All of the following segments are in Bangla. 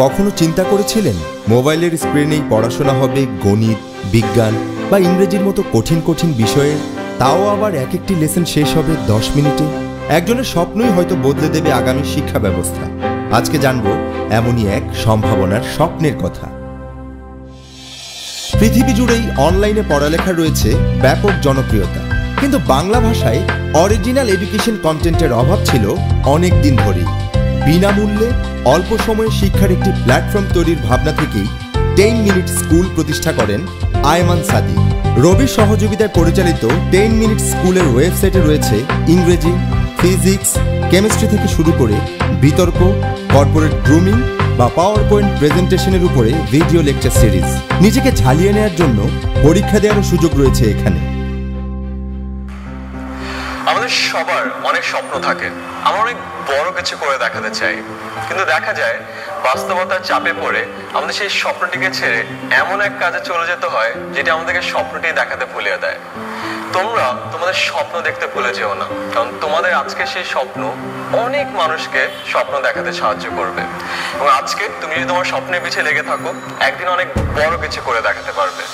কখনো চিন্তা করেছিলেন মোবাইলের স্ক্রিনেই পড়াশোনা হবে গণিত, বিজ্ঞান বা ইংরেজির মতো কঠিন কঠিন বিষয়ে, তাও আবার এক একটি লেসন শেষ হবে 10 মিনিটে? একজনের স্বপ্নই হয়তো বদলে দেবে আগামী শিক্ষা ব্যবস্থা। আজকে জানবো এমনই এক সম্ভাবনার স্বপ্নের কথা। পৃথিবী জুড়েই অনলাইনে পড়ালেখা রয়েছে ব্যাপক জনপ্রিয়তা, কিন্তু বাংলা ভাষায় অরিজিনাল এডুকেশন কন্টেন্টের অভাব ছিল অনেক দিন ধরেই। বিনামূল্যে অল্প সময়ে শিক্ষার একটি প্ল্যাটফর্ম তৈরির ভাবনা থেকেই 10 মিনিট স্কুল প্রতিষ্ঠা করেন আয়মান সাদি। রবির সহযোগিতায় পরিচালিত 10 মিনিট স্কুলের ওয়েবসাইটে রয়েছে ইংরেজি, ফিজিক্স, কেমিস্ট্রি থেকে শুরু করে বিতর্ক, কর্পোরেট গ্রুমিং বা পাওয়ার পয়েন্ট প্রেজেন্টেশনের উপরে ভিডিও লেকচার সিরিজ। নিজেকে ঝালিয়ে নেওয়ার জন্য পরীক্ষা দেওয়ারও সুযোগ রয়েছে এখানে। আমাদের সবার অনেক স্বপ্ন থাকে, আমরা অনেক বড় কিছু করে দেখাতে চাই, কিন্তু দেখা যায় বাস্তবতার চাপে পড়ে আমাদের সেই স্বপ্নটিকে ছেড়ে এমন এক কাজে চলে যেতে হয় যেটা আমাদেরকে স্বপ্নটি দেখাতে ভুলিয়ে দেয়। তোমরা তোমাদের স্বপ্ন দেখতে ভুলে যেও না, কারণ তোমাদের আজকে সেই স্বপ্ন অনেক মানুষকে স্বপ্ন দেখাতে সাহায্য করবে। এবং আজকে তুমি যদি তোমার স্বপ্নের পিছিয়ে লেগে থাকো, একদিন অনেক বড় কিছু করে দেখাতে পারবে।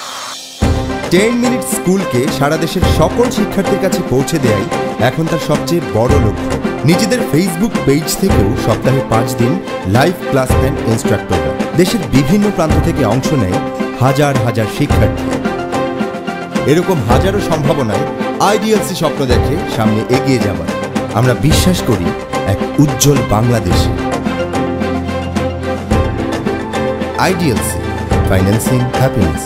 10 মিনিট স্কুলকে সারা দেশের সকল শিক্ষার্থীর কাছে পৌঁছে দেয়াই এখন তার সবচেয়ে বড় লক্ষ্য। নিজেদের ফেসবুক পেজ থেকেও সপ্তাহে 5 দিন লাইভ ক্লাস দেন ইনস্ট্রাক্টররা। দেশের বিভিন্ন প্রান্ত থেকে অংশ নেয় হাজার হাজার শিক্ষার্থী। এরকম হাজারো সম্ভাবনায় আইডিএলসি স্বপ্ন দেখে সামনে এগিয়ে যাবার। আমরা বিশ্বাস করি এক উজ্জ্বল বাংলাদেশে। IDLC, financing happiness.